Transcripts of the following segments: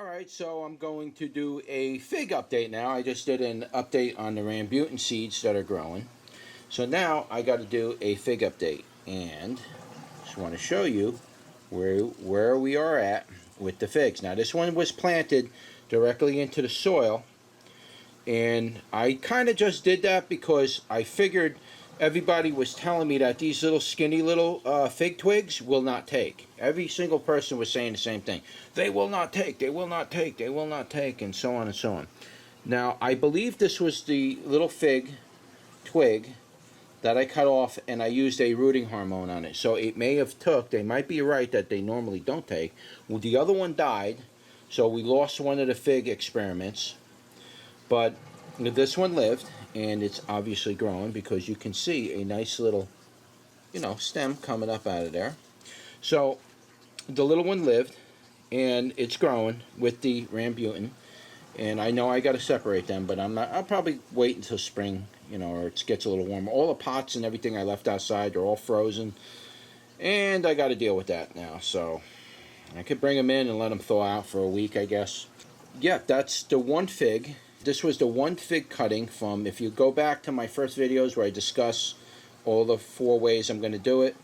Alright, so I'm going to do a fig update now. I just did an update on the rambutan seeds that are growing. So now I got to do a fig update, and just want to show you where we are at with the figs. Now this one was planted directly into the soil, and I kind of just did that because I figured everybody was telling me that these little skinny little fig twigs will not take. Every single person was saying the same thing. They will not take, they will not take, they will not take, and so on and so on. Now, I believe this was the little fig twig that I cut off, and I used a rooting hormone on it. So it may have took, they might be right that they normally don't take. Well, the other one died, so we lost one of the fig experiments. But this one lived, and it's obviously growing because you can see a nice little, stem coming up out of there. So the little one lived, and it's growing with the rambutan. And I know I got to separate them, but I'll probably wait until spring, or it gets a little warmer. All the pots and everything I left outside are all frozen, and I got to deal with that now. So I could bring them in and let them thaw out for a week, I guess. Yeah, that's the one fig. This was the one fig cutting from, if you go back to my first videos where I discuss all the 4 ways I'm going to do it,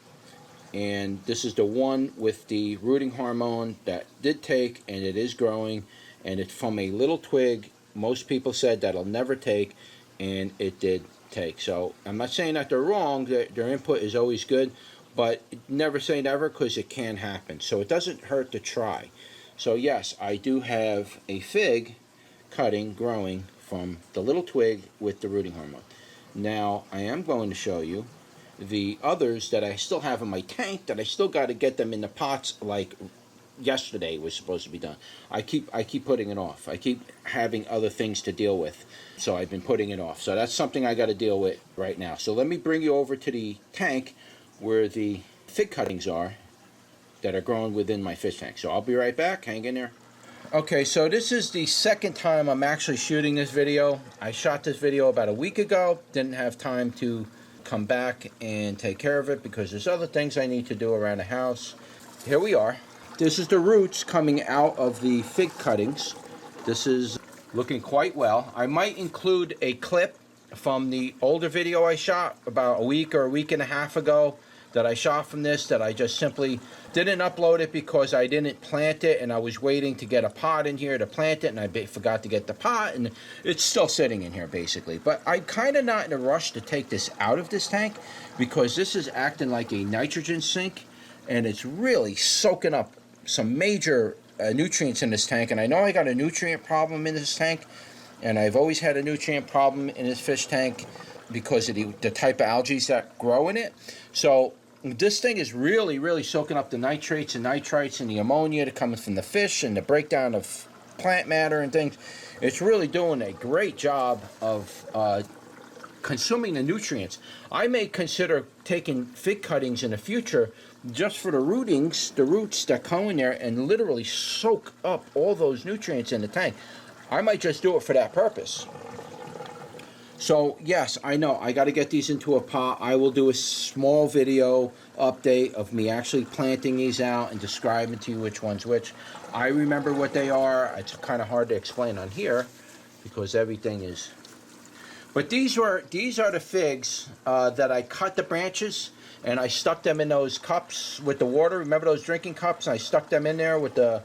and this is the one with the rooting hormone that did take, and it is growing, and it's from a little twig. Most people said that'll never take, and it did take. So I'm not saying that they're wrong, their input is always good, but never say never, because it can happen. So it doesn't hurt to try. So yes, I do have a fig cutting growing from the little twig with the rooting hormone. Now I am going to show you the others that I still have in my tank that I still got to get them in the pots, like yesterday was supposed to be done. I keep putting it off. I keep having other things to deal with, so I've been putting it off. So that's something I got to deal with right now. So let me bring you over to the tank where the fig cuttings are that are growing within my fish tank. So I'll be right back. Hang in there. Okay, so this is the second time I'm actually shooting this video. I shot this video about a week ago. Didn't have time to come back and take care of it because there's other things I need to do around the house. Here we are. This is the roots coming out of the fig cuttings. This is looking quite well. I might include a clip from the older video I shot about a week or a week and a half ago that I shot from this, that I just simply didn't upload it because I didn't plant it, and I was waiting to get a pot in here to plant it, and I forgot to get the pot, and it's still sitting in here basically. But I'm kind of not in a rush to take this out of this tank because this is acting like a nitrogen sink, and it's really soaking up some major nutrients in this tank. And I know I got a nutrient problem in this tank, and I've always had a nutrient problem in this fish tank because of the type of algae that grow in it. So this thing is really soaking up the nitrates and nitrites and the ammonia that comes from the fish and the breakdown of plant matter and things. It's really doing a great job of consuming the nutrients. I may consider taking fig cuttings in the future just for the roots that come in there and literally soak up all those nutrients in the tank. I might just do it for that purpose. So yes, I know I got to get these into a pot. I will do a small video update of me actually planting these out and describing to you which one's which. I remember what they are. It's kind of hard to explain on here because everything is. But these are the figs that I cut the branches and I stuck them in those cups with the water. Remember those drinking cups? And I stuck them in there with the,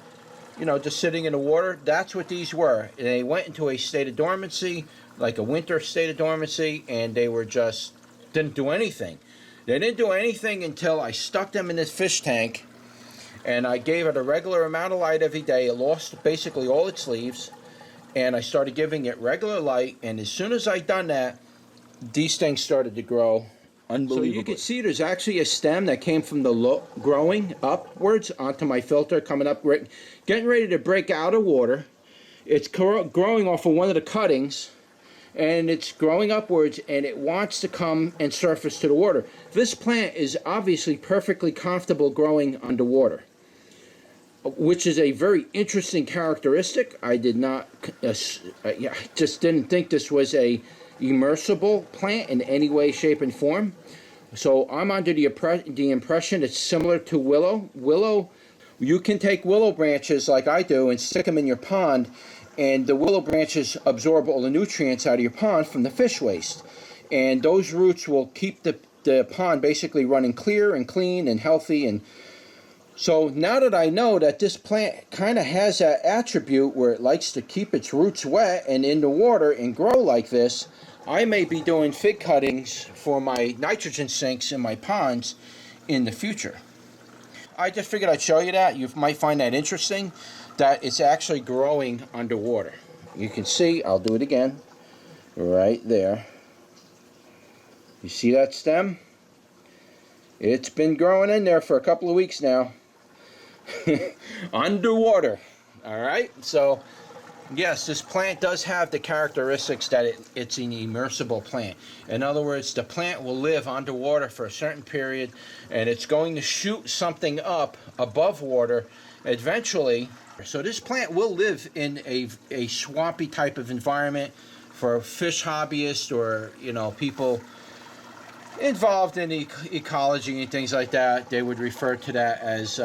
just sitting in the water. That's what these were. And they went into a state of dormancy, like a winter state of dormancy, and they were just didn't do anything. They didn't do anything until I stuck them in this fish tank, and I gave it a regular amount of light every day. It lost basically all its leaves, and I started giving it regular light, and as soon as I done that, these things started to grow unbelievably. So you can see there's actually a stem that came from the growing upwards onto my filter, coming up, getting ready to break out of water. It's growing off of one of the cuttings, and it's growing upwards, and it wants to come and surface to the water. This plant is obviously perfectly comfortable growing underwater, which is a very interesting characteristic. I did not, I just didn't think this was a immersible plant in any way, shape, and form. So I'm under the impression it's similar to willow. You can take willow branches like I do and stick them in your pond, and the willow branches absorb all the nutrients out of your pond from the fish waste. And those roots will keep the pond basically running clear and clean and healthy. And so now that I know that this plant kind of has that attribute where it likes to keep its roots wet and in the water and grow like this, I may be doing fig cuttings for my nitrogen sinks in my ponds in the future. I just figured I'd show you that. You might find that interesting, that it's actually growing underwater. You can see, I'll do it again, right there. You see that stem? It's been growing in there for a couple of weeks now. Underwater. Alright, so yes, this plant does have the characteristics that it's an immersible plant. In other words, the plant will live underwater for a certain period, and it's going to shoot something up above water eventually. So this plant will live in a swampy type of environment for fish hobbyists, or people involved in ecology and things like that. They would refer to that as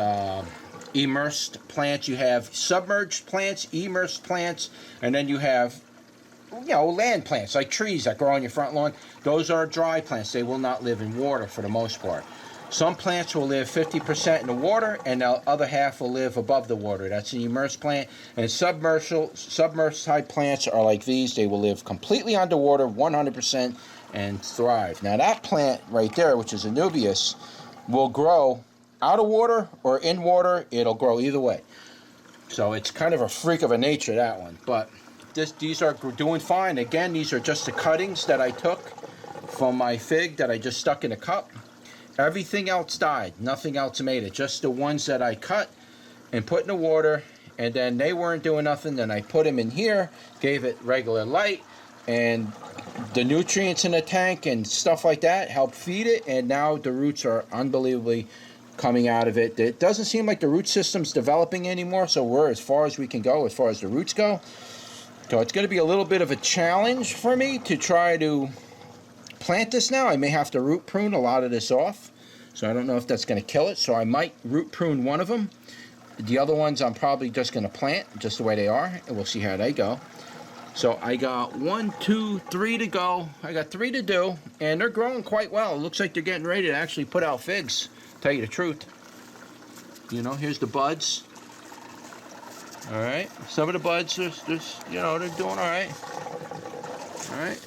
immersed plants. You have submerged plants, immersed plants, and then you have land plants like trees that grow on your front lawn. Those are dry plants. They will not live in water for the most part. Some plants will live 50% in the water, and the other half will live above the water. That's an immersed plant. And submerged type plants are like these. They will live completely underwater, 100%, and thrive. Now that plant right there, which is a Nubius, will grow out of water or in water. It'll grow either way. So it's kind of a freak of a nature, that one. But these are doing fine. Again, these are just the cuttings that I took from my fig that I just stuck in a cup. Everything else died. Nothing else made it. Just the ones that I cut and put in the water, and then they weren't doing nothing. Then I put them in here, gave it regular light, and the nutrients in the tank and stuff like that helped feed it, and now the roots are unbelievably coming out of it. It doesn't seem like the root system's developing anymore, so we're as far as we can go as far as the roots go. So it's going to be a little bit of a challenge for me to try to plant this now. I may have to root prune a lot of this off, so I don't know if that's going to kill it. So I might root prune one of them. The other ones I'm probably just going to plant just the way they are, and we'll see how they go. So I got 1, 2, 3 to go. I got 3 to do, and they're growing quite well. It looks like they're getting ready to actually put out figs, to tell you the truth. Here's the buds. All right, some of the buds, they're doing all right. All right.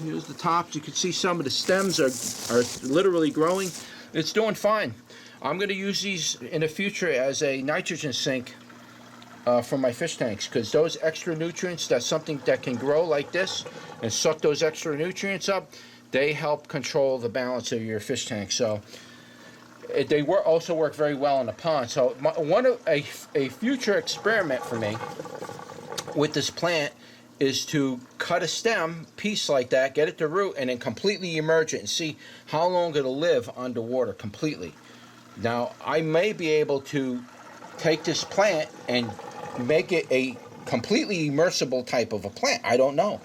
Here's the tops. You can see some of the stems are literally growing. It's doing fine. I'm going to use these in the future as a nitrogen sink for my fish tanks, because those extra nutrients, that's something that can grow like this and suck those extra nutrients up. They help control the balance of your fish tank. So they also work very well in the pond. So a future experiment for me with this plant is to cut a stem piece like that, get it to root, and then completely immerse it and see how long it'll live underwater completely. Now, I may be able to take this plant and make it a completely immersible type of a plant. I don't know.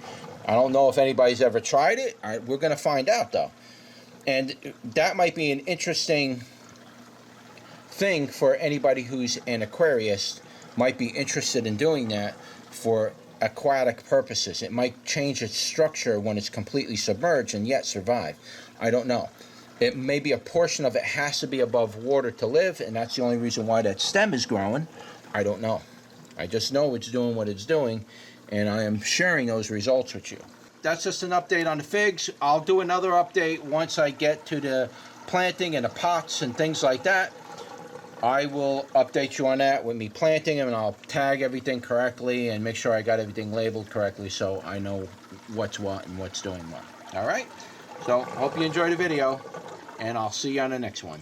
I don't know if anybody's ever tried it. We're going to find out, though. And that might be an interesting thing for anybody who's an aquarist, might be interested in doing that for aquatic purposes. It might change its structure when it's completely submerged and yet survive. I don't know. It may be a portion of it has to be above water to live, and that's the only reason why that stem is growing. I don't know. I just know it's doing what it's doing, and I am sharing those results with you. That's just an update on the figs. I'll do another update once I get to the planting and the pots and things like that. I will update you on that with me planting them, and I'll tag everything correctly and make sure I got everything labeled correctly so I know what's what and what's doing what. All right? So, hope you enjoyed the video, and I'll see you on the next one.